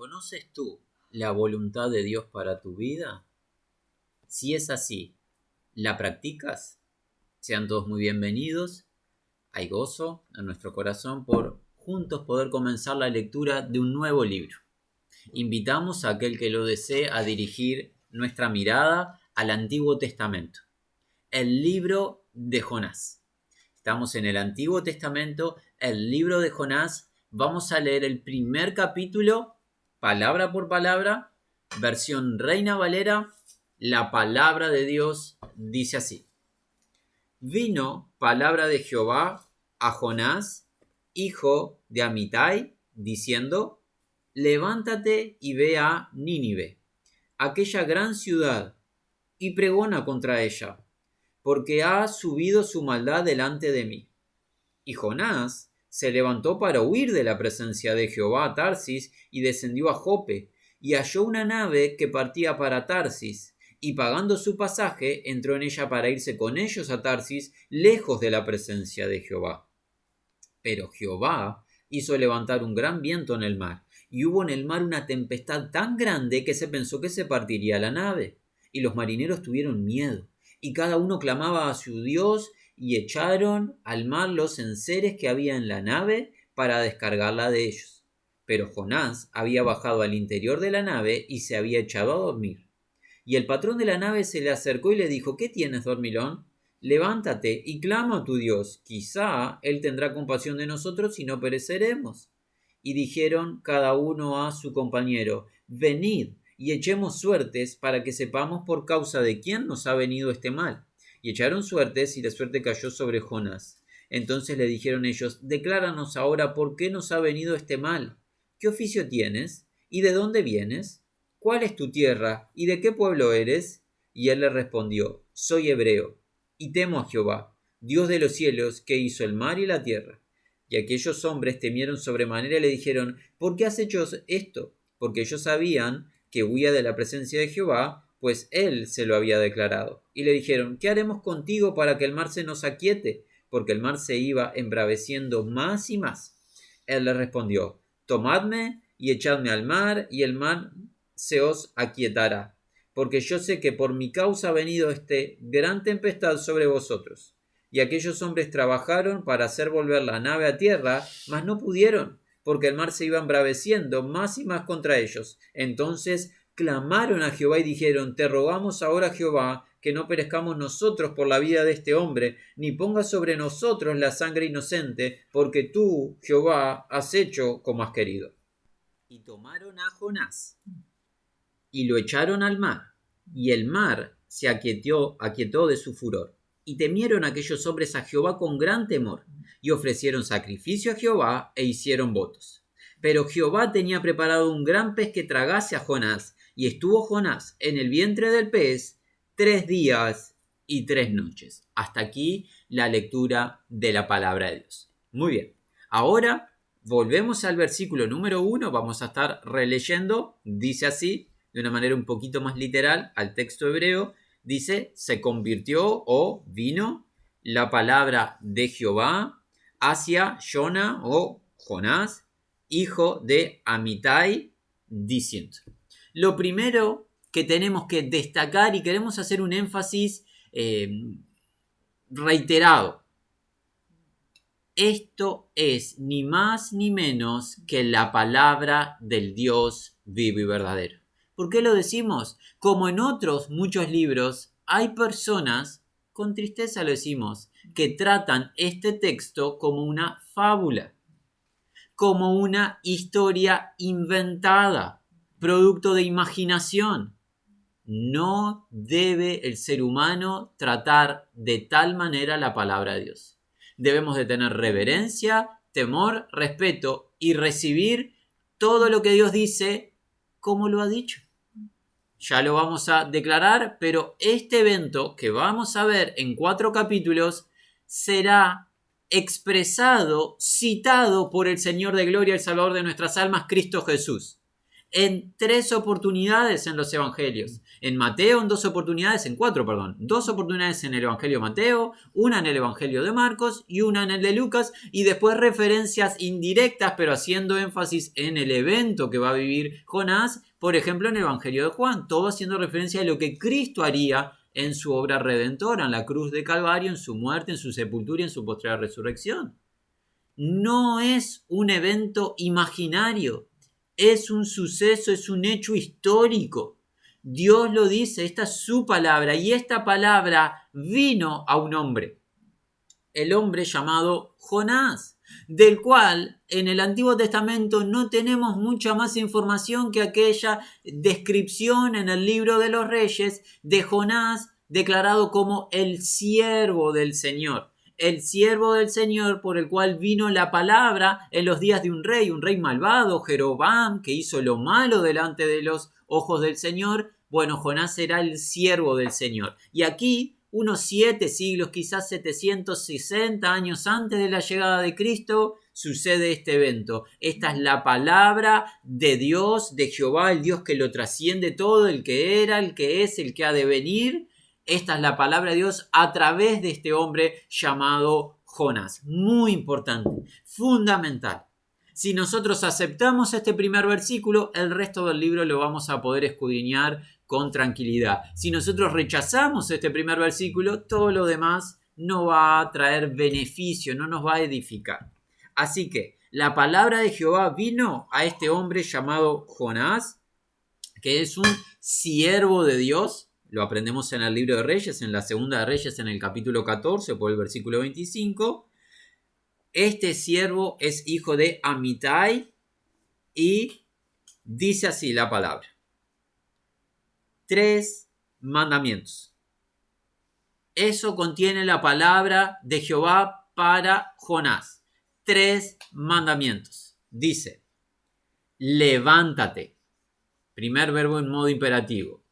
¿Conoces tú la voluntad de Dios para tu vida? Si es así, ¿la practicas? Sean todos muy bienvenidos. Hay gozo en nuestro corazón por juntos poder comenzar la lectura de un nuevo libro. Invitamos a aquel que lo desee a dirigir nuestra mirada al Antiguo Testamento, el libro de Jonás. Estamos en el Antiguo Testamento, el libro de Jonás. Vamos a leer el primer capítulo, palabra por palabra, versión Reina Valera. La palabra de Dios dice así: Vino palabra de Jehová a Jonás, hijo de Amitai, diciendo: Levántate y ve a Nínive, aquella gran ciudad, y pregona contra ella, porque ha subido su maldad delante de mí. Y Jonás se levantó para huir de la presencia de Jehová a Tarsis y descendió a Jope, y halló una nave que partía para Tarsis, y pagando su pasaje entró en ella para irse con ellos a Tarsis, lejos de la presencia de Jehová. Pero Jehová hizo levantar un gran viento en el mar, y hubo en el mar una tempestad tan grande que se pensó que se partiría la nave, y los marineros tuvieron miedo, y cada uno clamaba a su Dios, y echaron al mar los enseres que había en la nave para descargarla de ellos. Pero Jonás había bajado al interior de la nave y se había echado a dormir. Y el patrón de la nave se le acercó y le dijo: ¿Qué tienes, dormilón? Levántate y clama a tu Dios, quizá él tendrá compasión de nosotros y no pereceremos. Y dijeron cada uno a su compañero: Venid y echemos suertes para que sepamos por causa de quién nos ha venido este mal. Y echaron suertes, y la suerte cayó sobre Jonás. Entonces le dijeron ellos: Decláranos ahora por qué nos ha venido este mal. ¿Qué oficio tienes? ¿Y de dónde vienes? ¿Cuál es tu tierra? ¿Y de qué pueblo eres? Y él le respondió: Soy hebreo, y temo a Jehová, Dios de los cielos, que hizo el mar y la tierra. Y aquellos hombres temieron sobremanera y le dijeron: ¿Por qué has hecho esto? Porque ellos sabían que huía de la presencia de Jehová, pues él se lo había declarado. Y le dijeron: ¿Qué haremos contigo para que el mar se nos aquiete? Porque el mar se iba embraveciendo más y más. Él le respondió: Tomadme y echadme al mar, y el mar se os aquietará, porque yo sé que por mi causa ha venido gran tempestad sobre vosotros. Y aquellos hombres trabajaron para hacer volver la nave a tierra, mas no pudieron, porque el mar se iba embraveciendo más y más contra ellos. Entonces clamaron a Jehová y dijeron: Te rogamos ahora, Jehová, que no perezcamos nosotros por la vida de este hombre, ni pongas sobre nosotros la sangre inocente, porque tú, Jehová, has hecho como has querido. Y tomaron a Jonás y lo echaron al mar, y el mar se aquietó de su furor. Y temieron aquellos hombres a Jehová con gran temor, y ofrecieron sacrificio a Jehová e hicieron votos. Pero Jehová tenía preparado un gran pez que tragase a Jonás, y estuvo Jonás en el vientre del pez 3 días y 3 noches. Hasta aquí la lectura de la palabra de Dios. Muy bien, ahora volvemos al versículo número 1, vamos a estar releyendo, dice así, de una manera un poquito más literal, al texto hebreo. Dice: se convirtió o vino la palabra de Jehová hacia Jonás o Jonás, hijo de Amitai, diciendo. Lo primero que tenemos que destacar, y queremos hacer un énfasis reiterado: esto es ni más ni menos que la palabra del Dios vivo y verdadero. ¿Por qué lo decimos? Como en otros muchos libros, hay personas, con tristeza lo decimos, que tratan este texto como una fábula, como una historia inventada, producto de imaginación. No debe el ser humano tratar de tal manera la palabra de Dios. Debemos de tener reverencia, temor, respeto y recibir todo lo que Dios dice como lo ha dicho. Ya lo vamos a declarar, pero este evento que vamos a ver en 4 capítulos será expresado, citado por el Señor de gloria, el Salvador de nuestras almas, Cristo Jesús. en 3 oportunidades en los evangelios. En Mateo en 2 oportunidades, en 4, perdón. 2 oportunidades en el evangelio de Mateo, una en el evangelio de Marcos y una en el de Lucas. Y después referencias indirectas, pero haciendo énfasis en el evento que va a vivir Jonás. Por ejemplo, en el evangelio de Juan. Todo haciendo referencia a lo que Cristo haría en su obra redentora, en la cruz de Calvario, en su muerte, en su sepultura y en su posterior resurrección. No es un evento imaginario, es un suceso, es un hecho histórico. Dios lo dice, esta es su palabra, y esta palabra vino a un hombre, el hombre llamado Jonás, del cual en el Antiguo Testamento no tenemos mucha más información que aquella descripción en el libro de los Reyes de Jonás declarado como el siervo del Señor. El siervo del Señor por el cual vino la palabra en los días de un rey malvado, Jeroboam, que hizo lo malo delante de los ojos del Señor. Bueno, Jonás era el siervo del Señor. Y aquí, unos 7 siglos, quizás 760 años antes de la llegada de Cristo, sucede este evento. Esta es la palabra de Dios, de Jehová, el Dios que lo trasciende todo, el que era, el que es, el que ha de venir. Esta es la palabra de Dios a través de este hombre llamado Jonás. Muy importante, fundamental. Si nosotros aceptamos este primer versículo, el resto del libro lo vamos a poder escudriñar con tranquilidad. Si nosotros rechazamos este primer versículo, todo lo demás no va a traer beneficio, no nos va a edificar. Así que la palabra de Jehová vino a este hombre llamado Jonás, que es un siervo de Dios. Lo aprendemos en el libro de Reyes, en la segunda de Reyes, en el capítulo 14, por el versículo 25. Este siervo es hijo de Amitai y dice así la palabra. 3 mandamientos. Eso contiene la palabra de Jehová para Jonás. 3 mandamientos. Dice, levántate. Primer verbo en modo imperativo.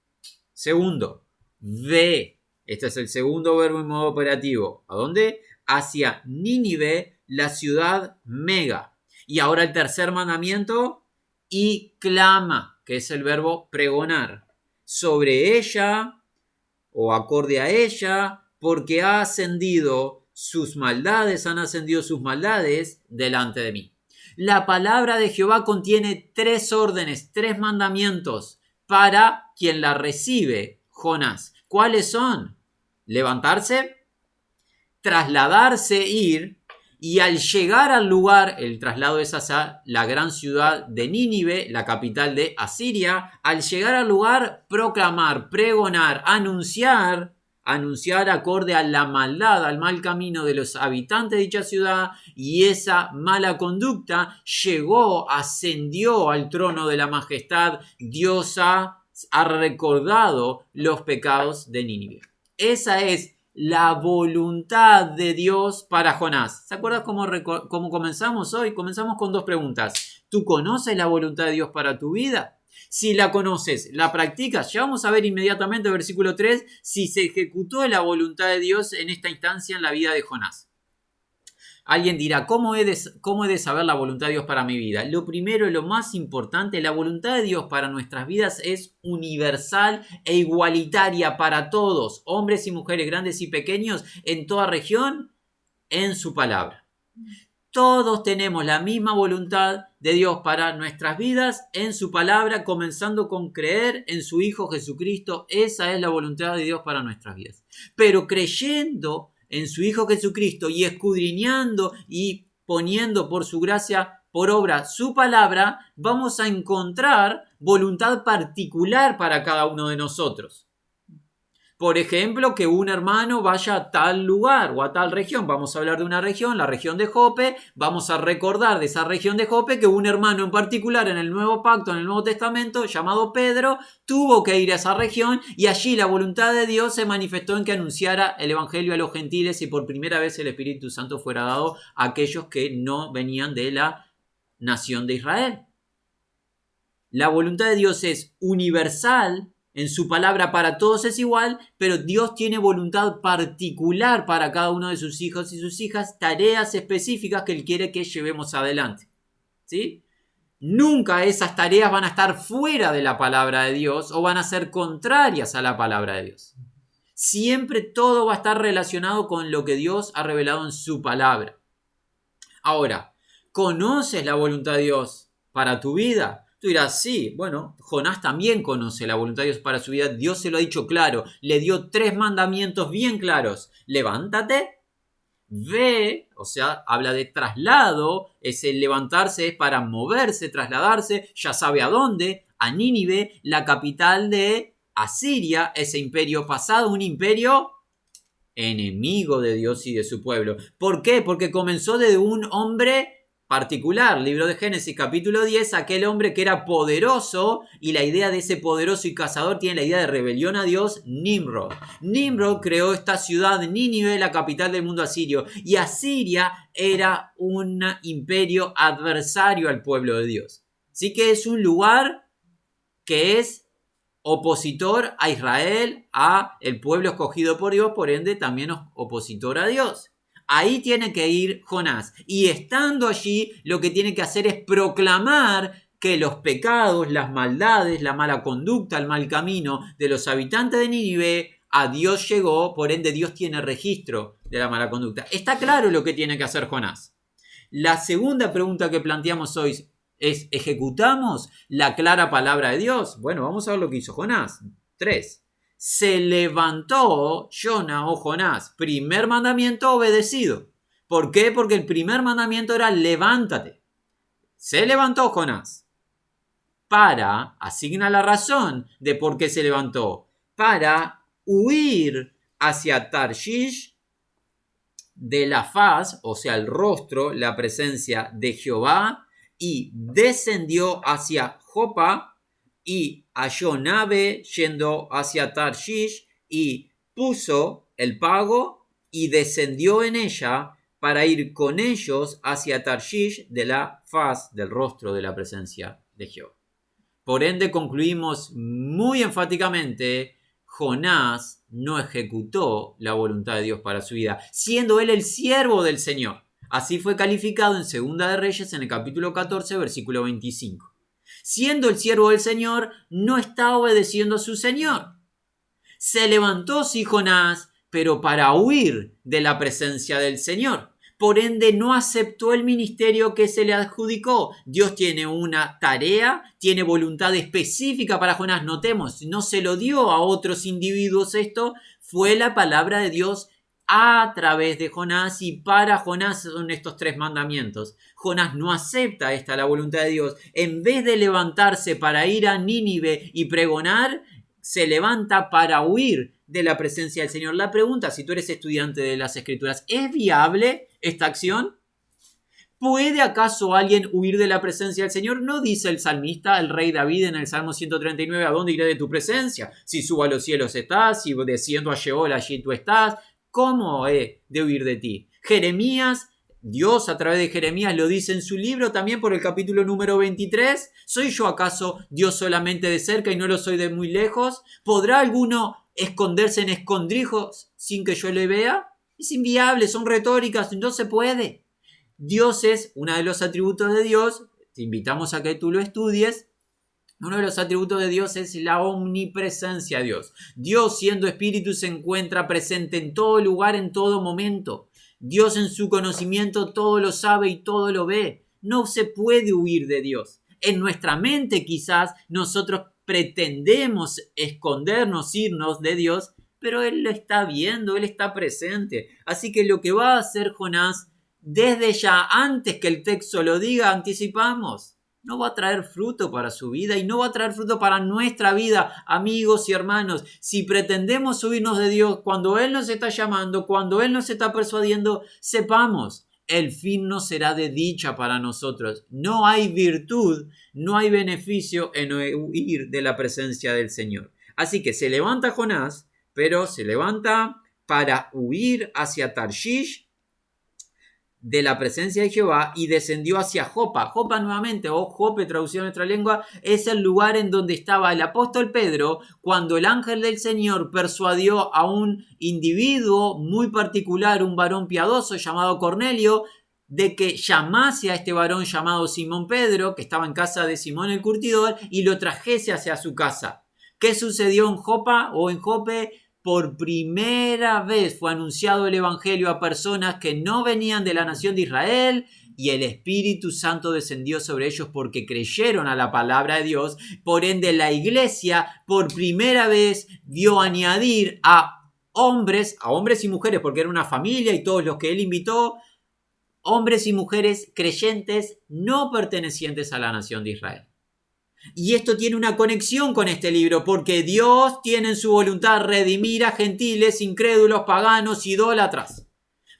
Segundo, ve. Este es el segundo verbo en modo operativo. ¿A dónde? Hacia Nínive, la ciudad mega. Y ahora el tercer mandamiento, y clama, que es el verbo pregonar. Sobre ella, o acorde a ella, porque han ascendido sus maldades delante de mí. La palabra de Jehová contiene 3 órdenes, 3 mandamientos para quien la recibe, Jonás. ¿Cuáles son? Levantarse, trasladarse, ir, y al llegar al lugar, el traslado es hacia la gran ciudad de Nínive, la capital de Asiria. Al llegar al lugar, proclamar, pregonar, anunciar acorde a la maldad, al mal camino de los habitantes de dicha ciudad, y esa mala conducta ascendió al trono de la majestad. Dios ha recordado los pecados de Nínive. Esa es la voluntad de Dios para Jonás. ¿Se acuerdan cómo comenzamos hoy? Comenzamos con 2 preguntas. ¿Tú conoces la voluntad de Dios para tu vida? Si la conoces, ¿la practicas? Ya vamos a ver inmediatamente el versículo 3 si se ejecutó la voluntad de Dios en esta instancia en la vida de Jonás. Alguien dirá, ¿cómo he de saber la voluntad de Dios para mi vida? Lo primero y lo más importante, la voluntad de Dios para nuestras vidas es universal e igualitaria para todos, hombres y mujeres, grandes y pequeños, en toda región, en su palabra. Todos tenemos la misma voluntad de Dios para nuestras vidas en su palabra, comenzando con creer en su Hijo Jesucristo. Esa es la voluntad de Dios para nuestras vidas. Pero creyendo en su Hijo Jesucristo y escudriñando y poniendo por su gracia por obra su palabra, vamos a encontrar voluntad particular para cada uno de nosotros. Por ejemplo, que un hermano vaya a tal lugar o a tal región. Vamos a hablar de una región, la región de Jope. Vamos a recordar de esa región de Jope que un hermano en particular en el Nuevo Pacto, en el Nuevo Testamento, llamado Pedro, tuvo que ir a esa región y allí la voluntad de Dios se manifestó en que anunciara el Evangelio a los gentiles y por primera vez el Espíritu Santo fuera dado a aquellos que no venían de la nación de Israel. La voluntad de Dios es universal. En su palabra para todos es igual, pero Dios tiene voluntad particular para cada uno de sus hijos y sus hijas, tareas específicas que Él quiere que llevemos adelante. ¿Sí? Nunca esas tareas van a estar fuera de la palabra de Dios o van a ser contrarias a la palabra de Dios. Siempre todo va a estar relacionado con lo que Dios ha revelado en su palabra. Ahora, ¿conoces la voluntad de Dios para tu vida? Tú dirás, sí, bueno, Jonás también conoce la voluntad de Dios para su vida. Dios se lo ha dicho claro. Le dio 3 mandamientos bien claros. Levántate, ve, o sea, habla de traslado. Ese levantarse es para moverse, trasladarse. Ya sabe a dónde. A Nínive, la capital de Asiria, ese imperio pasado, un imperio enemigo de Dios y de su pueblo. ¿Por qué? Porque comenzó de un hombre particular. Libro de Génesis capítulo 10, aquel hombre que era poderoso, y la idea de ese poderoso y cazador tiene la idea de rebelión a Dios, Nimrod. Nimrod creó esta ciudad, Nínive, la capital del mundo asirio, y Asiria era un imperio adversario al pueblo de Dios. Así que es un lugar que es opositor a Israel, a el pueblo escogido por Dios, por ende también opositor a Dios. Ahí tiene que ir Jonás. Y estando allí, lo que tiene que hacer es proclamar que los pecados, las maldades, la mala conducta, el mal camino de los habitantes de Nínive a Dios llegó, por ende Dios tiene registro de la mala conducta. Está claro lo que tiene que hacer Jonás. La segunda pregunta que planteamos hoy es, ¿ejecutamos la clara palabra de Dios? Bueno, vamos a ver lo que hizo Jonás. 3. Se levantó Jonás. Primer mandamiento obedecido. ¿Por qué? Porque el primer mandamiento era levántate. Se levantó Jonás. Asigna la razón de por qué se levantó. Para huir hacia Tarshish de la faz, o sea, el rostro, la presencia de Jehová, y descendió hacia Jopa y halló nave yendo hacia Tarshish y puso el pago y descendió en ella para ir con ellos hacia Tarshish de la faz del rostro de la presencia de Jehová. Por ende concluimos muy enfáticamente, Jonás no ejecutó la voluntad de Dios para su vida, siendo él el siervo del Señor. Así fue calificado en Segunda de Reyes en el capítulo 14, versículo 25. Siendo el siervo del Señor, no está obedeciendo a su Señor. Se levantó sí Jonás, pero para huir de la presencia del Señor. Por ende, no aceptó el ministerio que se le adjudicó. Dios tiene una tarea, tiene voluntad específica para Jonás. Notemos, no se lo dio a otros individuos esto, fue la palabra de Dios a través de Jonás, y para Jonás son estos 3 mandamientos. Jonás no acepta la voluntad de Dios. En vez de levantarse para ir a Nínive y pregonar, se levanta para huir de la presencia del Señor. La pregunta, si tú eres estudiante de las Escrituras, ¿es viable esta acción? ¿Puede acaso alguien huir de la presencia del Señor? ¿No dice el salmista, el rey David, en el Salmo 139, ¿a dónde iré de tu presencia? Si subo a los cielos estás, si desciendo a Sheol, allí tú estás. ¿Cómo he de huir de ti? Jeremías, Dios a través de Jeremías lo dice en su libro también por el capítulo número 23. ¿Soy yo acaso Dios solamente de cerca y no lo soy de muy lejos? ¿Podrá alguno esconderse en escondrijos sin que yo le vea? Es inviable, son retóricas, no se puede. Dios es uno de los atributos de Dios, te invitamos a que tú lo estudies. Uno de los atributos de Dios es la omnipresencia de Dios. Dios, siendo espíritu, se encuentra presente en todo lugar, en todo momento. Dios en su conocimiento todo lo sabe y todo lo ve. No se puede huir de Dios. En nuestra mente quizás nosotros pretendemos escondernos, irnos de Dios, pero Él lo está viendo, Él está presente. Así que lo que va a hacer Jonás, desde ya, antes que el texto lo diga, anticipamos. No va a traer fruto para su vida y no va a traer fruto para nuestra vida, amigos y hermanos. Si pretendemos huirnos de Dios cuando Él nos está llamando, cuando Él nos está persuadiendo, sepamos, el fin no será de dicha para nosotros. No hay virtud, no hay beneficio en huir de la presencia del Señor. Así que se levanta Jonás, pero se levanta para huir hacia Tarshish de la presencia de Jehová y descendió hacia Jopa. Jopa nuevamente, o Jope traducido en nuestra lengua, es el lugar en donde estaba el apóstol Pedro cuando el ángel del Señor persuadió a un individuo muy particular, un varón piadoso llamado Cornelio, de que llamase a este varón llamado Simón Pedro, que estaba en casa de Simón el curtidor, y lo trajese hacia su casa. ¿Qué sucedió en Jopa o en Jope? Por primera vez fue anunciado el evangelio a personas que no venían de la nación de Israel, y el Espíritu Santo descendió sobre ellos porque creyeron a la palabra de Dios. Por ende, la iglesia por primera vez vio añadir a hombres y mujeres, porque era una familia y todos los que él invitó, hombres y mujeres creyentes no pertenecientes a la nación de Israel. Y esto tiene una conexión con este libro, porque Dios tiene en su voluntad redimir a gentiles, incrédulos, paganos, idólatras,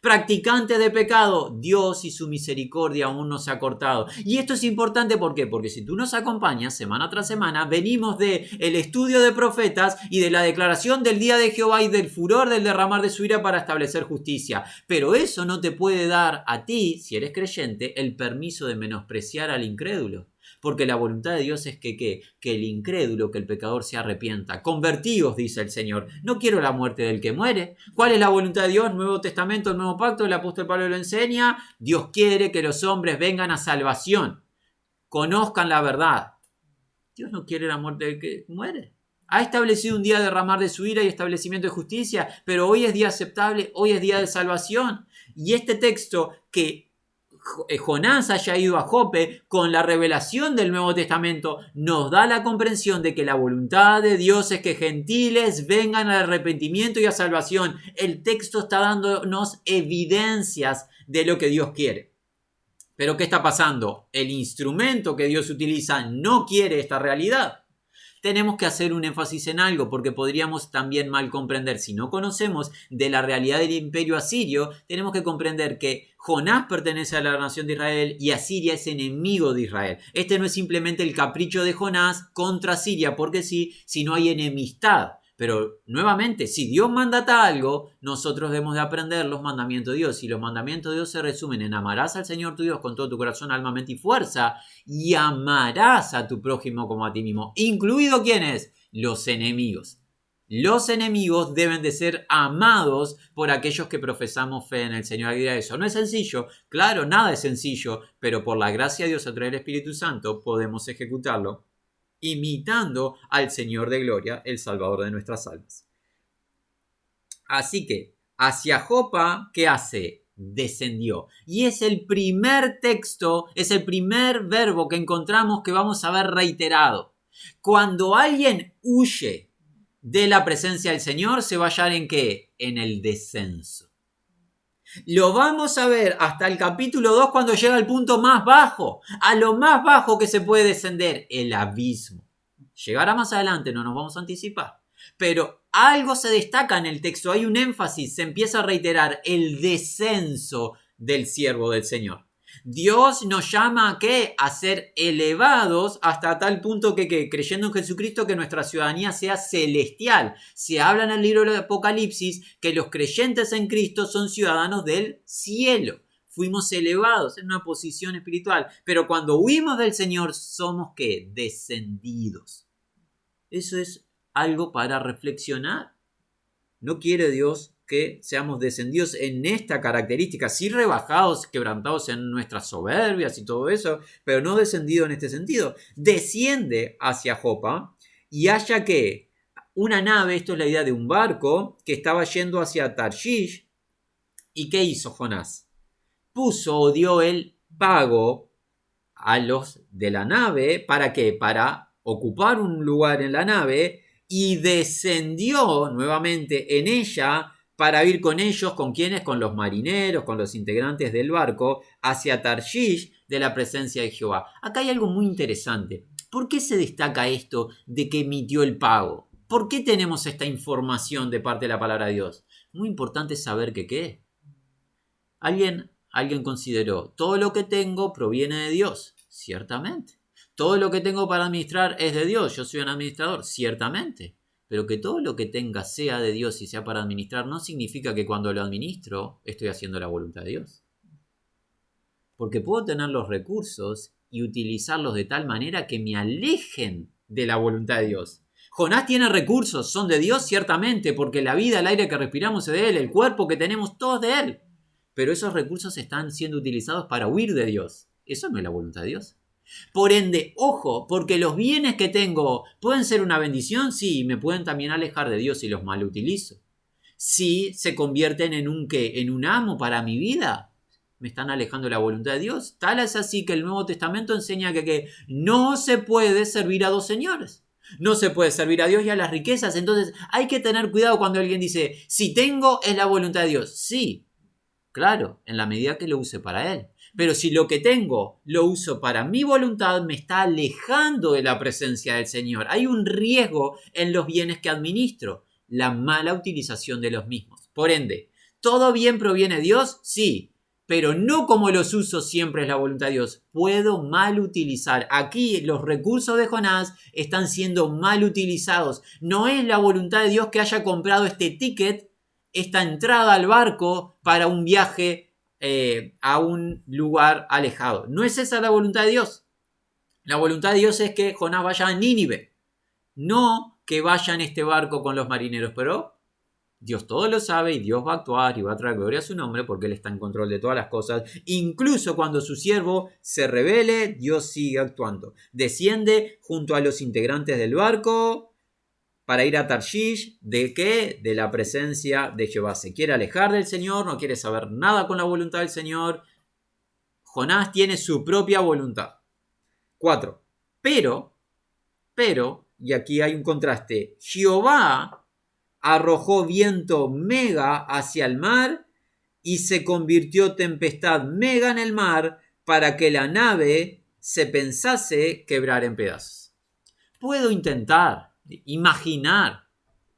practicantes de pecado. Dios y su misericordia aún no se ha cortado. Y esto es importante, ¿por qué? Porque si tú nos acompañas semana tras semana, venimos del estudio de profetas y de la declaración del día de Jehová y del furor del derramar de su ira para establecer justicia. Pero eso no te puede dar a ti, si eres creyente, el permiso de menospreciar al incrédulo. Porque la voluntad de Dios es que el incrédulo, que el pecador se arrepienta. Convertíos, dice el Señor. No quiero la muerte del que muere. ¿Cuál es la voluntad de Dios? Nuevo Testamento, el Nuevo Pacto, el apóstol Pablo lo enseña. Dios quiere que los hombres vengan a salvación. Conozcan la verdad. Dios no quiere la muerte del que muere. Ha establecido un día de derramar de su ira y establecimiento de justicia, pero hoy es día aceptable, hoy es día de salvación. Y este texto que Jonás haya ido a Jope con la revelación del Nuevo Testamento nos da la comprensión de que la voluntad de Dios es que gentiles vengan al arrepentimiento y a salvación. El texto está dándonos evidencias de lo que Dios quiere. Pero ¿qué está pasando? El instrumento que Dios utiliza no quiere esta realidad. Tenemos que hacer un énfasis en algo, porque podríamos también mal comprender. Si no conocemos de la realidad del imperio asirio, tenemos que comprender que Jonás pertenece a la nación de Israel y Asiria es enemigo de Israel. Este no es simplemente el capricho de Jonás contra Siria, porque sí, sino hay enemistad. Pero nuevamente, si Dios mandata algo, nosotros debemos de aprender los mandamientos de Dios. Y los mandamientos de Dios se resumen en: amarás al Señor tu Dios con todo tu corazón, alma, mente y fuerza, y amarás a tu prójimo como a ti mismo. ¿Incluido quiénes? Los enemigos. Los enemigos deben de ser amados por aquellos que profesamos fe en el Señor. Eso no es sencillo, claro, nada es sencillo, pero por la gracia de Dios a través del Espíritu Santo podemos ejecutarlo, imitando al Señor de gloria, el Salvador de nuestras almas. Así que, hacia Jopa, ¿qué hace? Descendió. Y es el primer texto, es el primer verbo que encontramos que vamos a ver reiterado. Cuando alguien huye de la presencia del Señor, se va a hallar ¿en qué? En el descenso. Lo vamos a ver hasta el capítulo 2 cuando llega al punto más bajo, a lo más bajo que se puede descender, el abismo. Llegará más adelante, no nos vamos a anticipar. Pero algo se destaca en el texto, hay un énfasis, se empieza a reiterar el descenso del siervo del Señor. Dios nos llama ¿a qué? A ser elevados hasta tal punto que creyendo en Jesucristo, que nuestra ciudadanía sea celestial. Se habla en el libro del Apocalipsis que los creyentes en Cristo son ciudadanos del cielo. Fuimos elevados en una posición espiritual. Pero cuando huimos del Señor, somos ¿qué? Descendidos. Eso es algo para reflexionar. No quiere Dios que seamos descendidos en esta característica, sí rebajados, quebrantados en nuestras soberbias y todo eso, pero no descendido en este sentido. Desciende hacia Jopa y halla que una nave, esto es la idea de un barco, que estaba yendo hacia Tarshish. ¿Y qué hizo Jonás? Puso o dio el pago a los de la nave, ¿para qué? Para ocupar un lugar en la nave, y descendió nuevamente en ella para ir con ellos, ¿con quiénes? Con los marineros, con los integrantes del barco, hacia Tarshish de la presencia de Jehová. Acá hay algo muy interesante. ¿Por qué se destaca esto de que emitió el pago? ¿Por qué tenemos esta información de parte de la palabra de Dios? Muy importante saber que ¿qué? Alguien consideró, todo lo que tengo proviene de Dios. Ciertamente. Todo lo que tengo para administrar es de Dios. Yo soy un administrador. Ciertamente. Pero que todo lo que tenga sea de Dios y sea para administrar no significa que cuando lo administro estoy haciendo la voluntad de Dios. Porque puedo tener los recursos y utilizarlos de tal manera que me alejen de la voluntad de Dios. Jonás tiene recursos, son de Dios ciertamente, porque la vida, el aire que respiramos es de Él, el cuerpo que tenemos, todo es de Él. pero esos recursos están siendo utilizados para huir de Dios. Eso no es la voluntad de Dios. Por ende, ojo, porque los bienes que tengo pueden ser una bendición, sí, me pueden también alejar de Dios si los mal utilizo. Si se convierten en un ¿qué? En un amo para mi vida, me están alejando de la voluntad de Dios. Tal es así que el Nuevo Testamento enseña que no se puede servir a dos señores. No se puede servir a Dios y a las riquezas. Entonces hay que tener cuidado cuando alguien dice, si tengo es la voluntad de Dios. Sí, claro, en la medida que lo use para Él. Pero si lo que tengo lo uso para mi voluntad, me está alejando de la presencia del Señor. Hay un riesgo en los bienes que administro, la mala utilización de los mismos. Por ende, ¿todo bien proviene de Dios? Sí, pero no como los uso siempre es la voluntad de Dios. Puedo mal utilizar. Aquí los recursos de Jonás están siendo mal utilizados. No es la voluntad de Dios que haya comprado este ticket, esta entrada al barco para un viaje a un lugar alejado. No es esa la voluntad de Dios. La voluntad de Dios es que Jonás vaya a Nínive, no que vaya en este barco con los marineros, pero Dios todo lo sabe y Dios va a actuar y va a traer gloria a su nombre porque Él está en control de todas las cosas. Incluso cuando su siervo se rebele, Dios sigue actuando. Desciende junto a los integrantes del barco para ir a Tarshish. ¿De qué? De la presencia de Jehová. Se quiere alejar del Señor, no quiere saber nada con la voluntad del Señor. Jonás tiene su propia voluntad. 4. Pero, y aquí hay un contraste, Jehová arrojó viento mega hacia el mar y se convirtió tempestad mega en el mar para que la nave se pensase quebrar en pedazos. Puedo intentar imaginar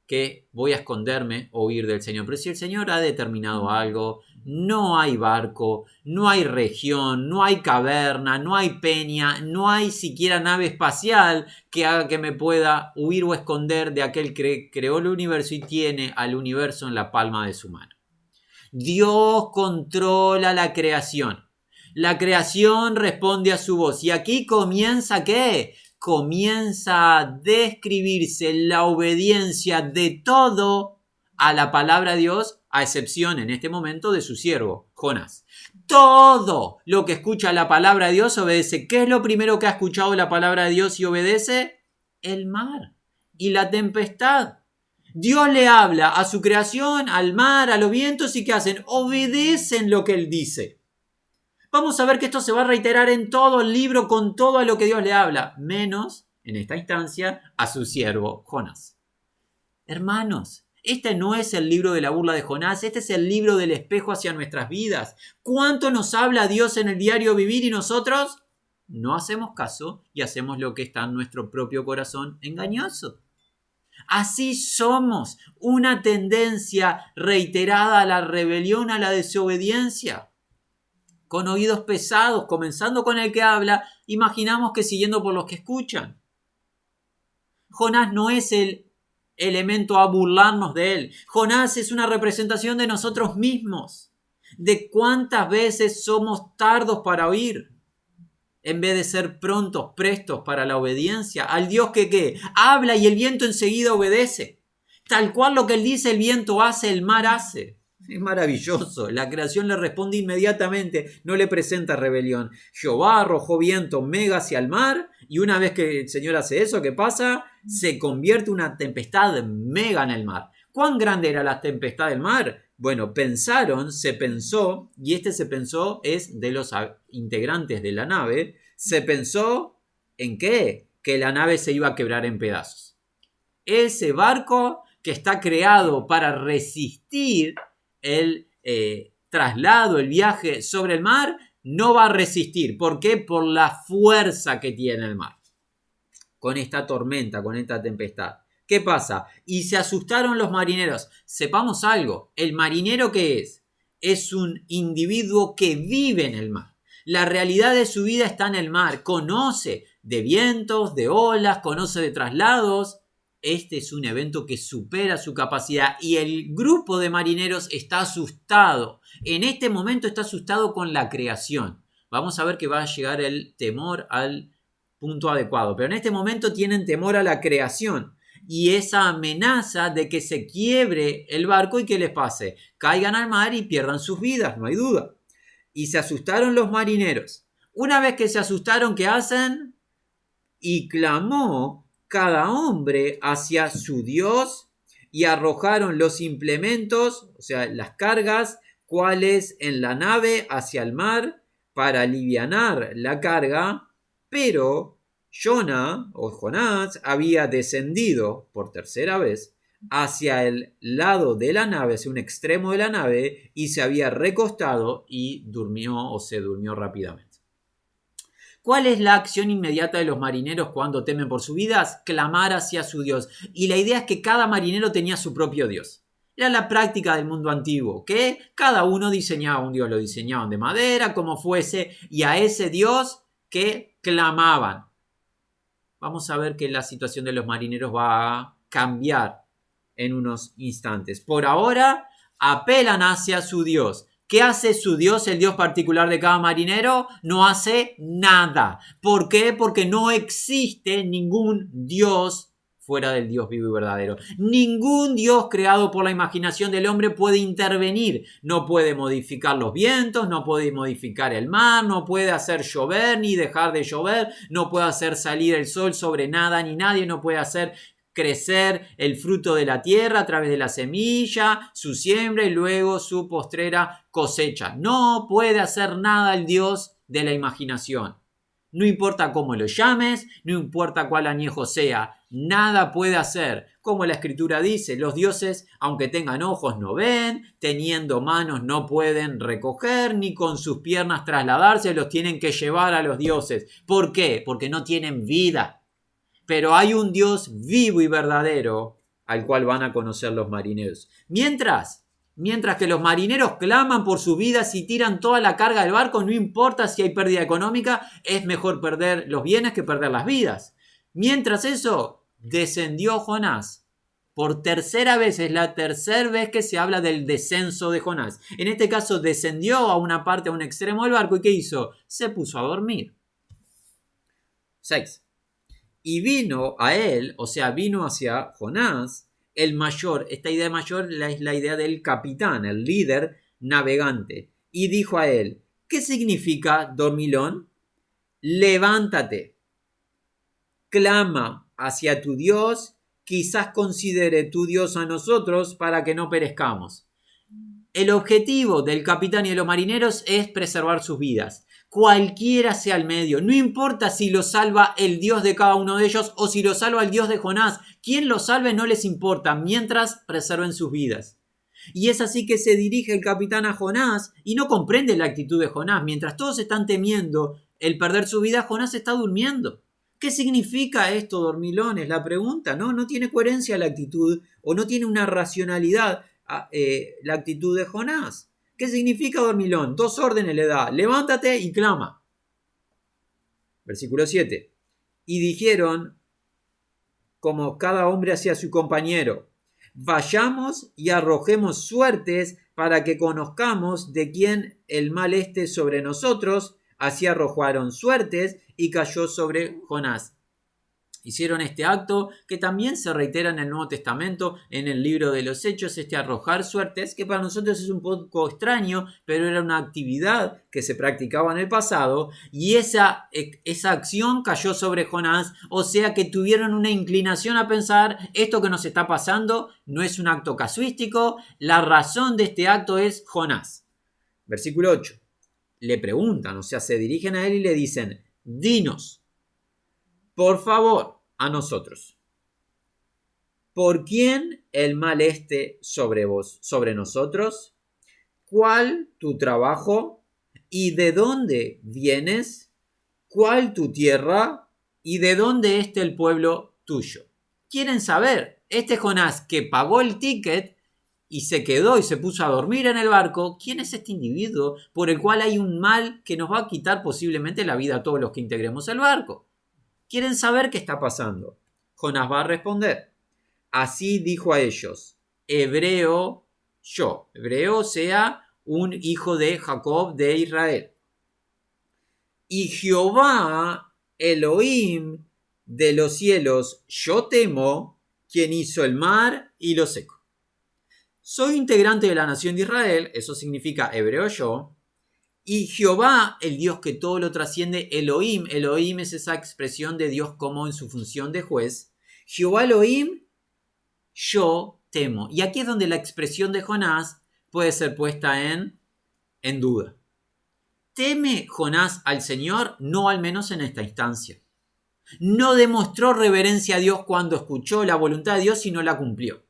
que voy a esconderme o huir del Señor, pero si el Señor ha determinado algo, no hay barco, no hay región, no hay caverna, no hay peña, no hay siquiera nave espacial que haga que me pueda huir o esconder de aquel que creó el universo y tiene al universo en la palma de su mano. Dios controla la creación. La creación responde a su voz. Y aquí comienza ¿qué? Comienza a describirse la obediencia de todo a la palabra de Dios, a excepción en este momento de su siervo, Jonás. Todo lo que escucha la palabra de Dios obedece. ¿Qué es lo primero que ha escuchado la palabra de Dios y obedece? El mar y la tempestad. Dios le habla a su creación, al mar, a los vientos, y ¿qué hacen? Obedecen lo que Él dice. Vamos a ver que esto se va a reiterar en todo el libro con todo a lo que Dios le habla, menos, en esta instancia, a su siervo Jonás. Hermanos, este no es el libro de la burla de Jonás, este es el libro del espejo hacia nuestras vidas. ¿Cuánto nos habla Dios en el diario vivir y nosotros no hacemos caso y hacemos lo que está en nuestro propio corazón engañoso? Así somos, una tendencia reiterada a la rebelión, a la desobediencia. Con oídos pesados, comenzando con el que habla, imaginamos que siguiendo por los que escuchan. Jonás no es el elemento a burlarnos de él. Jonás es una representación de nosotros mismos, de cuántas veces somos tardos para oír, en vez de ser prontos, prestos para la obediencia al Dios que ¿qué? Habla y el viento enseguida obedece. Tal cual lo que Él dice, el viento hace, el mar hace. Es maravilloso. La creación le responde inmediatamente, no le presenta rebelión. Jehová arrojó viento mega hacia el mar y una vez que el Señor hace eso, ¿qué pasa? Se convierte una tempestad mega en el mar. ¿Cuán grande era la tempestad del mar? Bueno, se pensó, y se pensó es de los integrantes de la nave, se pensó ¿en qué? Que la nave se iba a quebrar en pedazos. Ese barco que está creado para resistir el traslado, el viaje sobre el mar, no va a resistir. ¿Por qué? Por la fuerza que tiene el mar. Con esta tormenta, con esta tempestad. ¿Qué pasa? Y se asustaron los marineros. Sepamos algo. ¿El marinero qué es? Es un individuo que vive en el mar. La realidad de su vida está en el mar. Conoce de vientos, de olas, conoce de traslados. Este es un evento que supera su capacidad y el grupo de marineros está asustado. En este momento está asustado con la creación. Vamos a ver que va a llegar el temor al punto adecuado. Pero en este momento tienen temor a la creación. y esa amenaza de que se quiebre el barco y que les pase, caigan al mar y pierdan sus vidas, no hay duda. Y se asustaron los marineros. Una vez que se asustaron, ¿qué hacen? Y clamó cada hombre hacia su Dios y arrojaron los implementos, o sea, las cargas, cuales en la nave hacia el mar para alivianar la carga, pero Jonás había descendido por tercera vez hacia el lado de la nave, hacia un extremo de la nave, y se había recostado y durmió o se durmió rápidamente. ¿Cuál es la acción inmediata de los marineros cuando temen por sus vidas? Clamar hacia su Dios. Y la idea es que cada marinero tenía su propio Dios. Era la práctica del mundo antiguo, que cada uno diseñaba un Dios, lo diseñaban de madera, como fuese, y a ese Dios que clamaban. Vamos a ver que la situación de los marineros va a cambiar en unos instantes. Por ahora, apelan hacia su Dios. ¿Qué hace su Dios, el Dios particular de cada marinero? No hace nada. ¿Por qué? Porque no existe ningún Dios fuera del Dios vivo y verdadero. Ningún Dios creado por la imaginación del hombre puede intervenir. No puede modificar los vientos, no puede modificar el mar, no puede hacer llover ni dejar de llover, no puede hacer salir el sol sobre nada ni nadie, no puede hacer crecer el fruto de la tierra a través de la semilla, su siembra y luego su postrera cosecha. No puede hacer nada el Dios de la imaginación. No importa cómo lo llames, no importa cuál añejo sea, nada puede hacer. Como la escritura dice, los dioses, aunque tengan ojos, no ven, teniendo manos no pueden recoger, ni con sus piernas trasladarse, los tienen que llevar a los dioses. ¿Por qué? Porque no tienen vida. Pero hay un Dios vivo y verdadero al cual van a conocer los marineros. Mientras que los marineros claman por sus vidas y tiran toda la carga del barco, no importa si hay pérdida económica, es mejor perder los bienes que perder las vidas. Mientras eso, descendió Jonás. Por tercera vez, es la tercera vez que se habla del descenso de Jonás. En este caso, descendió a una parte, a un extremo del barco, ¿y qué hizo? Se puso a dormir. 6. Y vino a él, o sea, vino hacia Jonás, el mayor. Esta idea mayor es la idea del capitán, el líder navegante. Y dijo a él, ¿qué significa dormilón? Levántate, clama hacia tu Dios, quizás considere tu Dios a nosotros para que no perezcamos. El objetivo del capitán y de los marineros es preservar sus vidas. Cualquiera sea el medio, no importa si lo salva el Dios de cada uno de ellos o si lo salva el Dios de Jonás. Quien lo salve no les importa, mientras preserven sus vidas. Y es así que se dirige el capitán a Jonás y no comprende la actitud de Jonás. Mientras todos están temiendo el perder su vida, Jonás está durmiendo. ¿Qué significa esto, dormilón? Es la pregunta, ¿no? No tiene coherencia la actitud o no tiene una racionalidad la actitud de Jonás. ¿Qué significa dormilón? 2 órdenes le da: levántate y clama. Versículo 7. Y dijeron, como cada hombre hacia su compañero, vayamos y arrojemos suertes para que conozcamos de quién el mal esté sobre nosotros. Así arrojaron suertes y cayó sobre Jonás. Hicieron este acto que también se reitera en el Nuevo Testamento, en el libro de los Hechos, este arrojar suertes, que para nosotros es un poco extraño, pero era una actividad que se practicaba en el pasado, y esa acción cayó sobre Jonás, o sea que tuvieron una inclinación a pensar, esto que nos está pasando no es un acto casuístico, la razón de este acto es Jonás. Versículo 8. Le preguntan, o sea, se dirigen a él y le dicen, dinos, por favor, a nosotros, ¿por quién el mal esté sobre vos, sobre nosotros? ¿Cuál tu trabajo? ¿Y de dónde vienes? ¿Cuál tu tierra? ¿Y de dónde esté el pueblo tuyo? Quieren saber, este Jonás que pagó el ticket y se quedó y se puso a dormir en el barco, ¿quién es este individuo por el cual hay un mal que nos va a quitar posiblemente la vida a todos los que integremos el barco? Quieren saber qué está pasando. Jonás va a responder. Así dijo a ellos, hebreo yo. Hebreo sea un hijo de Jacob de Israel. Y Jehová, Elohim de los cielos, yo temo. quien hizo el mar y lo seco. Soy integrante de la nación de Israel, eso significa hebreo yo, y Jehová, el Dios que todo lo trasciende, Elohim, Elohim es esa expresión de Dios como en su función de juez, Jehová Elohim, yo temo. Y aquí es donde la expresión de Jonás puede ser puesta en duda. ¿Teme Jonás al Señor? No, al menos en esta instancia. No demostró reverencia a Dios cuando escuchó la voluntad de Dios y no la cumplió.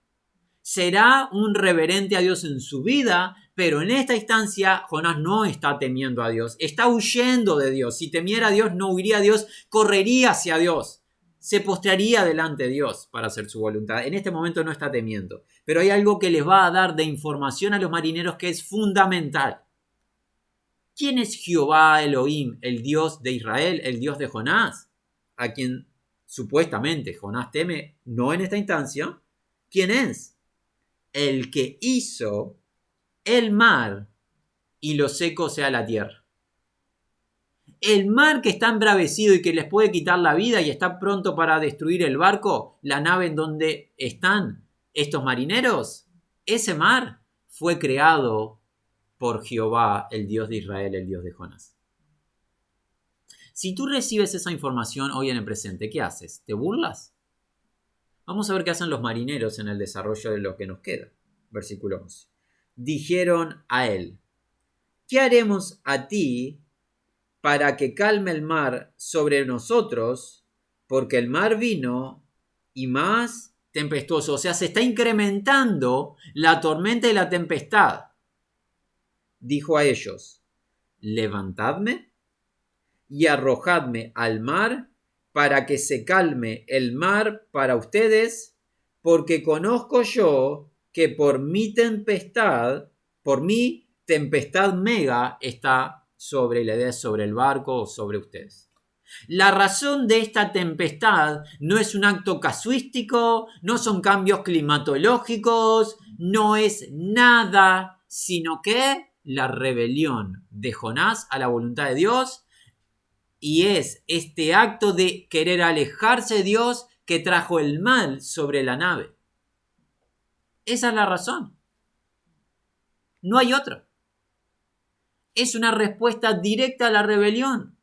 Será un reverente a Dios en su vida, pero en esta instancia Jonás no está temiendo a Dios, está huyendo de Dios. Si temiera a Dios, no huiría a Dios, correría hacia Dios, se postraría delante de Dios para hacer su voluntad. En este momento no está temiendo, pero hay algo que les va a dar de información a los marineros que es fundamental. ¿Quién es Jehová Elohim, el Dios de Israel, el Dios de Jonás? A quien supuestamente Jonás teme, no en esta instancia. ¿Quién es? El que hizo el mar y lo seco, o sea, la tierra. El mar que está embravecido y que les puede quitar la vida y está pronto para destruir el barco, la nave en donde están estos marineros, ese mar fue creado por Jehová, el Dios de Israel, el Dios de Jonás. Si tú recibes esa información hoy en el presente, ¿qué haces? ¿Te burlas? Vamos a ver qué hacen los marineros en el desarrollo de lo que nos queda. Versículo 11. Dijeron a él: ¿qué haremos a ti para que calme el mar sobre nosotros? Porque el mar vino y más tempestuoso. O sea, se está incrementando la tormenta y la tempestad. Dijo a ellos: levantadme y arrojadme al mar para que se calme el mar para ustedes, porque conozco yo que por mi tempestad mega está sobre el barco o sobre ustedes. La razón de esta tempestad no es un acto casuístico, no son cambios climatológicos, no es nada, sino que la rebelión de Jonás a la voluntad de Dios. Y es este acto de querer alejarse de Dios que trajo el mal sobre la nave. Esa es la razón. No hay otra. Es una respuesta directa a la rebelión,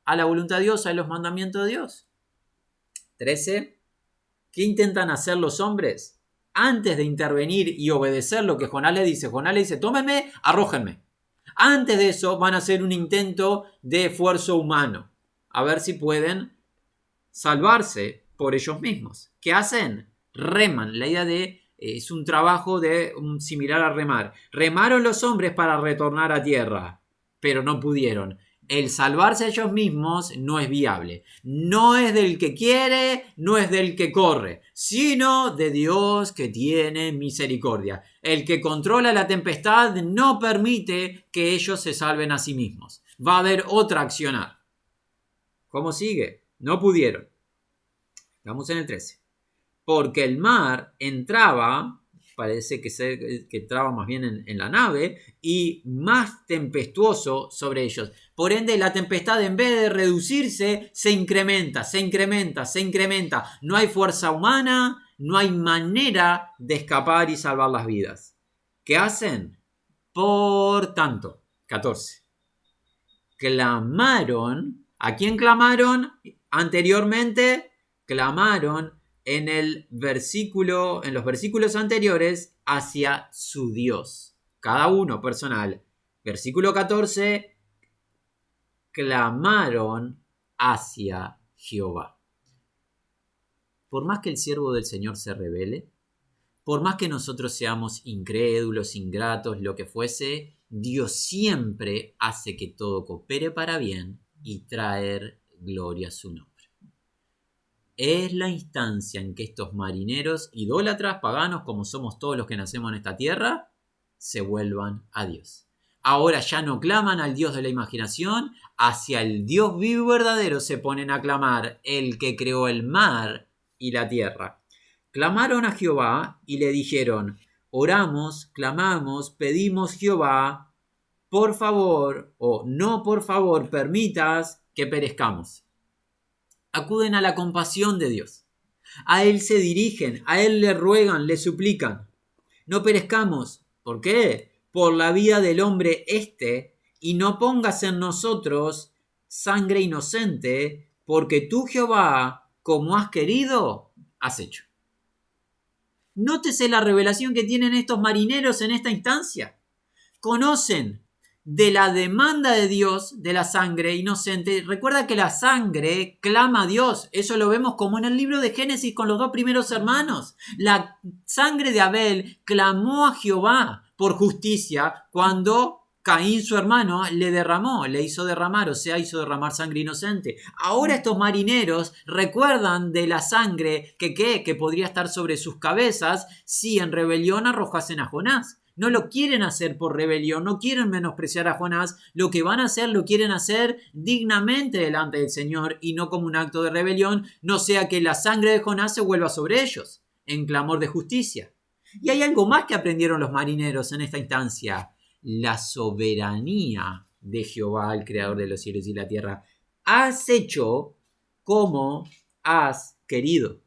a la voluntad de Dios, a los mandamientos de Dios. 13. ¿Qué intentan hacer los hombres? Antes de intervenir y obedecer lo que Jonás le dice, tómenme, arrójenme. Antes de eso van a hacer un intento de esfuerzo humano, a ver si pueden salvarse por ellos mismos. ¿Qué hacen? Reman. La idea es un trabajo similar a remar. Remaron los hombres para retornar a tierra, pero no pudieron. El salvarse a ellos mismos no es viable. No es del que quiere, no es del que corre, sino de Dios que tiene misericordia. El que controla la tempestad no permite que ellos se salven a sí mismos. Va a haber otra accionar. ¿Cómo sigue? No pudieron. Estamos en el 13. Porque el mar entraba, parece que entraba más bien en la nave, y más tempestuoso sobre ellos. Por ende, la tempestad, en vez de reducirse, se incrementa. No hay fuerza humana, no hay manera de escapar y salvar las vidas. ¿Qué hacen? Por tanto, 14. Clamaron. ¿A quién clamaron anteriormente? Clamaron en los versículos anteriores hacia su Dios. Cada uno personal. Versículo 14. Clamaron hacia Jehová. Por más que el siervo del Señor se rebele, por más que nosotros seamos incrédulos, ingratos, lo que fuese, Dios siempre hace que todo coopere para bien y traer gloria a su nombre. Es la instancia en que estos marineros idólatras, paganos, como somos todos los que nacemos en esta tierra, se vuelvan a Dios. Ahora ya no claman al Dios de la imaginación, hacia el Dios vivo y verdadero se ponen a clamar, el que creó el mar y la tierra. Clamaron a Jehová y le dijeron: oramos, clamamos, pedimos Jehová, por favor, o no por favor, permitas que perezcamos. Acuden a la compasión de Dios. A Él se dirigen, a Él le ruegan, le suplican. No perezcamos. ¿Por qué? Por la vida del hombre y no pongas en nosotros sangre inocente, porque tú, Jehová, como has querido, has hecho. Nótese la revelación que tienen estos marineros en esta instancia. Conocen de la demanda de Dios de la sangre inocente. Recuerda que la sangre clama a Dios. Eso lo vemos como en el libro de Génesis con los 2 primeros hermanos. La sangre de Abel clamó a Jehová por justicia cuando Caín, su hermano, le hizo derramar, o sea, hizo derramar sangre inocente. Ahora estos marineros recuerdan de la sangre que podría estar sobre sus cabezas si en rebelión arrojasen a Jonás. No lo quieren hacer por rebelión, no quieren menospreciar a Jonás. Lo que van a hacer lo quieren hacer dignamente delante del Señor y no como un acto de rebelión, no sea que la sangre de Jonás se vuelva sobre ellos en clamor de justicia. Y hay algo más que aprendieron los marineros en esta instancia: la soberanía de Jehová, el creador de los cielos y la tierra. Has hecho como has querido.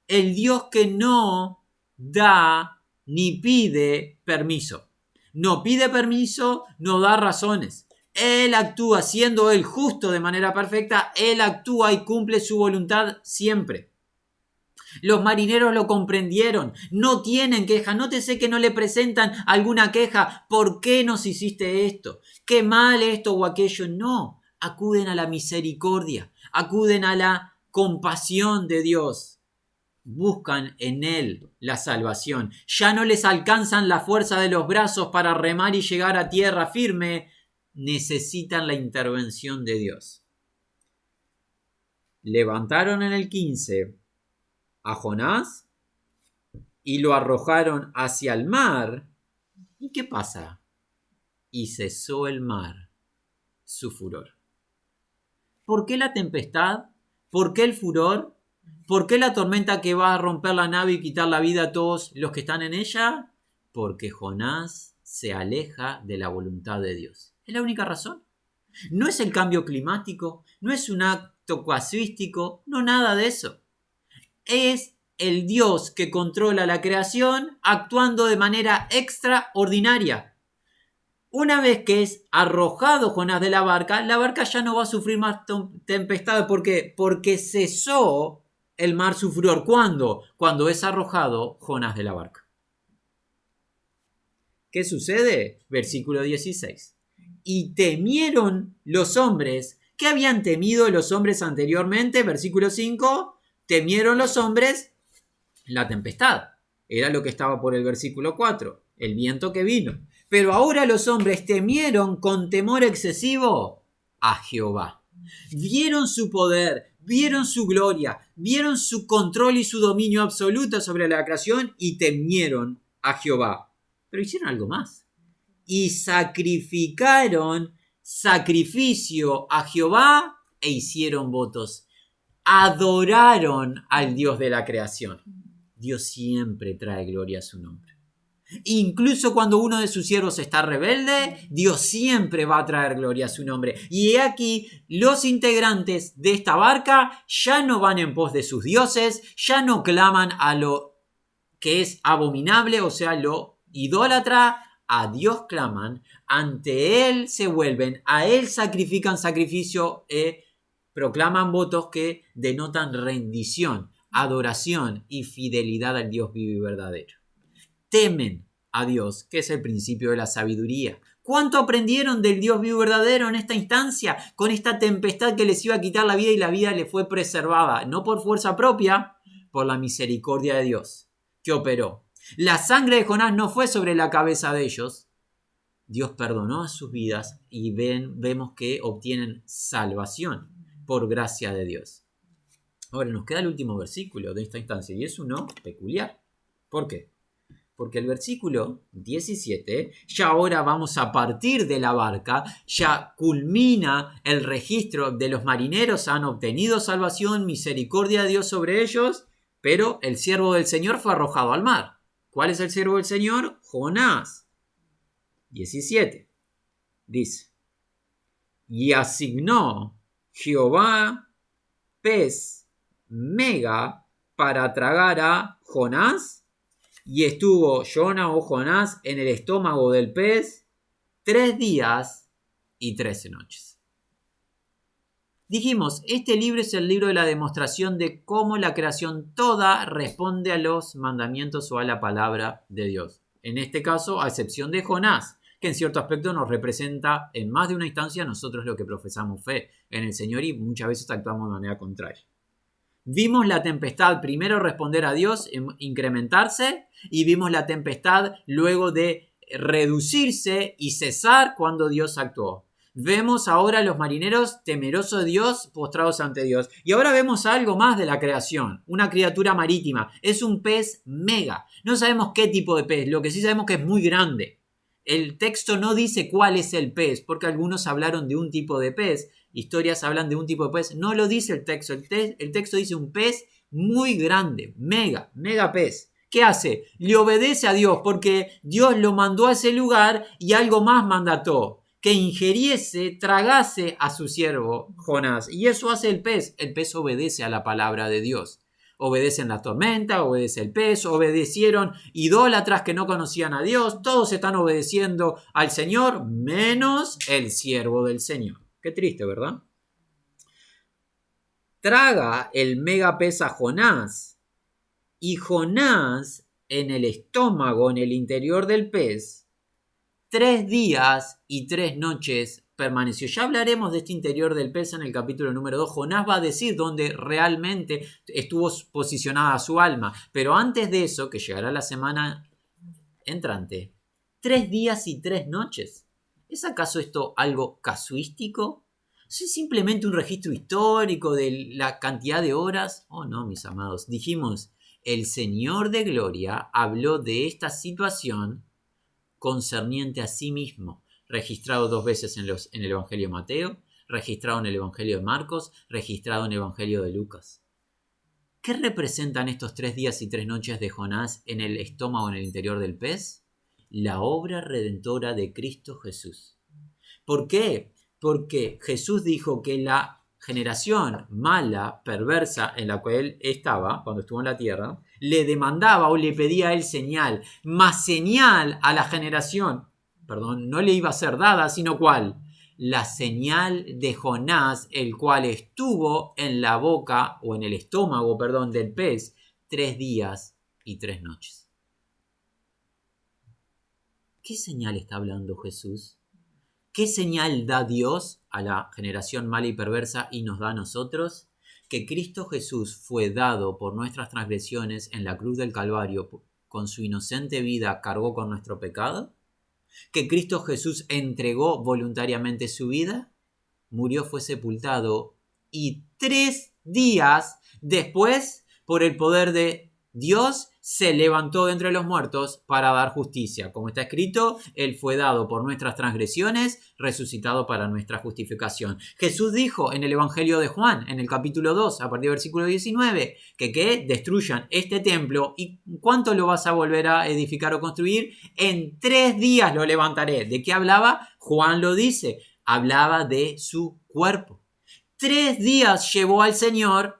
El Dios que no da ni pide permiso. No pide permiso, no da razones. Él actúa, siendo Él justo de manera perfecta, Él actúa y cumple su voluntad siempre. Los marineros lo comprendieron, no tienen queja. Nótese que no le presentan alguna queja. ¿Por qué nos hiciste esto? ¿Qué mal esto o aquello? No, acuden a la misericordia, acuden a la compasión de Dios. Buscan en Él la salvación. Ya no les alcanzan la fuerza de los brazos para remar y llegar a tierra firme. Necesitan la intervención de Dios. Levantaron en el 15 a Jonás y lo arrojaron hacia el mar. ¿Y qué pasa? Y cesó el mar su furor. ¿Por qué la tempestad? ¿Por qué el furor? ¿Por qué la tormenta que va a romper la nave y quitar la vida a todos los que están en ella? Porque Jonás se aleja de la voluntad de Dios. Es la única razón. No es el cambio climático, no es un acto casuístico, no nada de eso. Es el Dios que controla la creación actuando de manera extraordinaria. Una vez que es arrojado Jonás de la barca ya no va a sufrir más tempestad. ¿Por qué? Porque cesó el mar su furor. ¿Cuándo? Cuando es arrojado Jonás de la barca. ¿Qué sucede? Versículo 16. Y temieron los hombres. ¿Qué habían temido los hombres anteriormente? Versículo 5. Temieron los hombres la tempestad. Era lo que estaba por el versículo 4. El viento que vino. Pero ahora los hombres temieron con temor excesivo a Jehová. Vieron su poder, vieron su gloria, vieron su control y su dominio absoluto sobre la creación y temieron a Jehová. Pero hicieron algo más. Y sacrificaron sacrificio a Jehová e hicieron votos. Adoraron al Dios de la creación. Dios siempre trae gloria a su nombre. Incluso cuando uno de sus siervos está rebelde, Dios siempre va a traer gloria a su nombre. Y he aquí, los integrantes de esta barca ya no van en pos de sus dioses, ya no claman a lo que es abominable, o sea, lo idólatra. A Dios claman, ante Él se vuelven, a Él sacrifican sacrificio, proclaman votos que denotan rendición, adoración y fidelidad al Dios vivo y verdadero. Temen a Dios, que es el principio de la sabiduría. ¿Cuánto aprendieron del Dios vivo y verdadero en esta instancia? Con esta tempestad que les iba a quitar la vida y la vida les fue preservada, no por fuerza propia, por la misericordia de Dios, que operó. La sangre de Jonás no fue sobre la cabeza de ellos. Dios perdonó sus vidas y vemos que obtienen salvación por gracia de Dios. Ahora nos queda el último versículo de esta instancia y es uno peculiar. ¿Por qué? Porque el versículo 17, ya ahora vamos a partir de la barca, ya culmina el registro de los marineros, han obtenido salvación, misericordia de Dios sobre ellos, pero el siervo del Señor fue arrojado al mar. ¿Cuál es el siervo del Señor? Jonás. 17. Dice, y asignó Jehová pez mega para tragar a Jonás, y estuvo Jonás o Jonás en el estómago del pez 3 días y 13 noches. Dijimos, este libro es el libro de la demostración de cómo la creación toda responde a los mandamientos o a la palabra de Dios. En este caso, a excepción de Jonás, que en cierto aspecto nos representa en más de una instancia nosotros lo que profesamos fe en el Señor y muchas veces actuamos de manera contraria. Vimos la tempestad primero responder a Dios, incrementarse, y vimos la tempestad luego de reducirse y cesar cuando Dios actuó. Vemos ahora a los marineros temerosos de Dios, postrados ante Dios. Y ahora vemos algo más de la creación, una criatura marítima. Es un pez mega. No sabemos qué tipo de pez, lo que sí sabemos que es muy grande. El texto no dice cuál es el pez, porque algunos hablaron de un tipo de pez. Historias hablan de un tipo de pez. No lo dice el texto. El texto dice un pez muy grande, mega pez. ¿Qué hace? Le obedece a Dios porque Dios lo mandó a ese lugar y algo más mandató. Que ingeriese, tragase a su siervo Jonás. Y eso hace el pez. El pez obedece a la palabra de Dios. Obedecen la tormenta, obedece el pez, obedecieron idólatras que no conocían a Dios. Todos están obedeciendo al Señor, menos el siervo del Señor. Qué triste, ¿verdad? Traga el megapez a Jonás. Y Jonás, en el estómago, en el interior del pez, 3 días y 3 noches permaneció. Ya hablaremos de este interior del pez en el capítulo número 2. Jonás va a decir dónde realmente estuvo posicionada su alma. Pero antes de eso, que llegará la semana entrante, 3 días y 3 noches. ¿Es acaso esto algo casuístico? ¿Es simplemente un registro histórico de la cantidad de horas? Oh no, mis amados. Dijimos, el Señor de Gloria habló de esta situación concerniente a sí mismo, registrado 2 veces en el Evangelio de Mateo, registrado en el Evangelio de Marcos, registrado en el Evangelio de Lucas. ¿Qué representan estos 3 días y 3 noches de Jonás en el estómago, en el interior del pez? La obra redentora de Cristo Jesús. ¿Por qué? Porque Jesús dijo que la generación mala, perversa en la cual él estaba cuando estuvo en la tierra, le demandaba o le pedía a él señal, más señal a la generación, no le iba a ser dada, sino ¿cuál? La señal de Jonás, el cual estuvo en la boca o en el estómago, del pez 3 días y 3 noches. ¿Qué señal está hablando Jesús? ¿Qué señal da Dios a la generación mala y perversa y nos da a nosotros? Que Cristo Jesús fue dado por nuestras transgresiones en la cruz del Calvario, con su inocente vida cargó con nuestro pecado. Que Cristo Jesús entregó voluntariamente su vida, murió, fue sepultado y 3 días después, por el poder de Dios, se levantó de entre los muertos para dar justicia. Como está escrito, Él fue dado por nuestras transgresiones, resucitado para nuestra justificación. Jesús dijo en el Evangelio de Juan, en el capítulo 2, a partir del versículo 19, que destruyan este templo y ¿cuánto lo vas a volver a edificar o construir? En 3 días lo levantaré. ¿De qué hablaba? Juan lo dice, hablaba de su cuerpo. 3 días llevó al Señor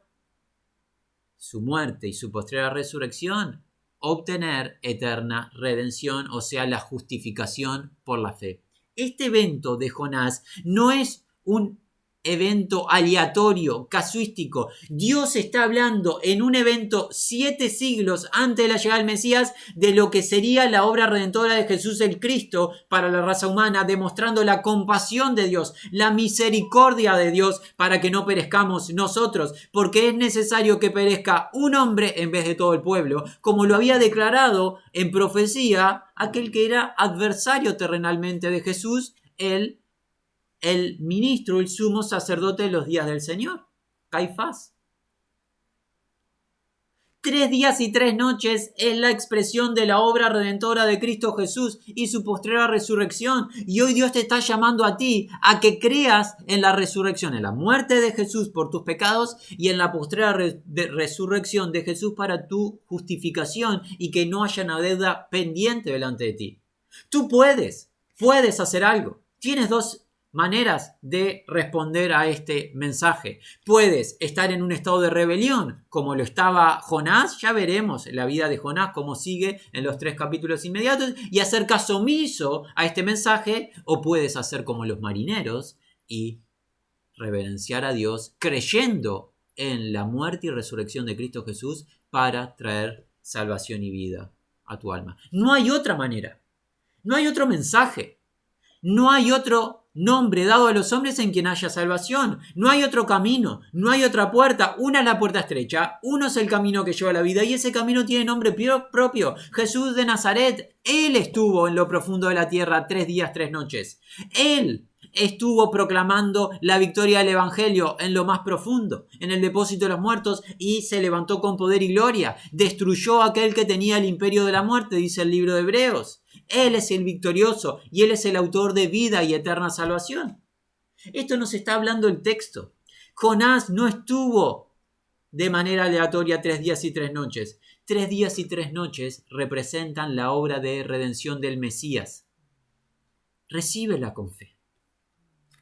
su muerte y su posterior resurrección, obtener eterna redención, o sea, la justificación por la fe. Este evento de Jonás no es un evento aleatorio, casuístico. Dios está hablando en un evento 7 siglos antes de la llegada del Mesías de lo que sería la obra redentora de Jesús el Cristo para la raza humana, demostrando la compasión de Dios, la misericordia de Dios para que no perezcamos nosotros, porque es necesario que perezca un hombre en vez de todo el pueblo, como lo había declarado en profecía aquel que era adversario terrenalmente de Jesús, el ministro, el sumo sacerdote de los días del Señor, Caifás. 3 días y 3 noches es la expresión de la obra redentora de Cristo Jesús y su posterior resurrección. Y hoy Dios te está llamando a ti a que creas en la resurrección, en la muerte de Jesús por tus pecados y en la posterior resurrección de Jesús para tu justificación y que no haya una deuda pendiente delante de ti. Tú puedes hacer algo. Tienes maneras de responder a este mensaje. Puedes estar en un estado de rebelión, como lo estaba Jonás, ya veremos la vida de Jonás, cómo sigue en los 3 capítulos inmediatos, y hacer caso omiso a este mensaje, o puedes hacer como los marineros y reverenciar a Dios, creyendo en la muerte y resurrección de Cristo Jesús para traer salvación y vida a tu alma. No hay otra manera, no hay otro mensaje. No hay otro nombre dado a los hombres en quien haya salvación. No hay otro camino, no hay otra puerta. Una es la puerta estrecha, uno es el camino que lleva a la vida y ese camino tiene nombre propio. Jesús de Nazaret, Él estuvo en lo profundo de la tierra 3 días, 3 noches. Él estuvo proclamando la victoria del Evangelio en lo más profundo, en el depósito de los muertos, y se levantó con poder y gloria. Destruyó a aquel que tenía el imperio de la muerte, dice el libro de Hebreos. Él es el victorioso y Él es el autor de vida y eterna salvación. Esto nos está hablando el texto. Jonás no estuvo de manera aleatoria 3 días y 3 noches. 3 días y 3 noches representan la obra de redención del Mesías. Recíbela con fe.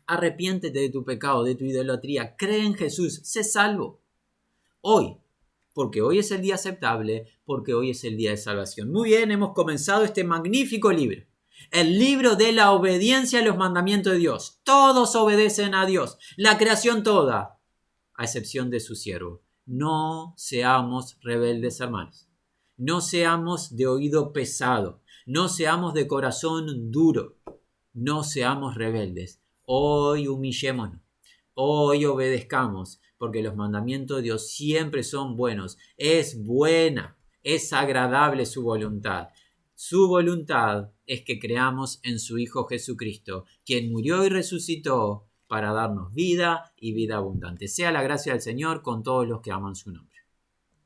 Arrepiéntete de tu pecado, de tu idolatría. Cree en Jesús. Sé salvo. Hoy. Porque hoy es el día aceptable, porque hoy es el día de salvación. Muy bien, hemos comenzado este magnífico libro. El libro de la obediencia a los mandamientos de Dios. Todos obedecen a Dios. La creación toda, a excepción de su siervo. No seamos rebeldes, hermanos. No seamos de oído pesado. No seamos de corazón duro. No seamos rebeldes. Hoy humillémonos. Hoy obedezcamos, porque los mandamientos de Dios siempre son buenos. Es buena, es agradable su voluntad. Su voluntad es que creamos en su Hijo Jesucristo, quien murió y resucitó para darnos vida y vida abundante. Sea la gracia del Señor con todos los que aman su nombre.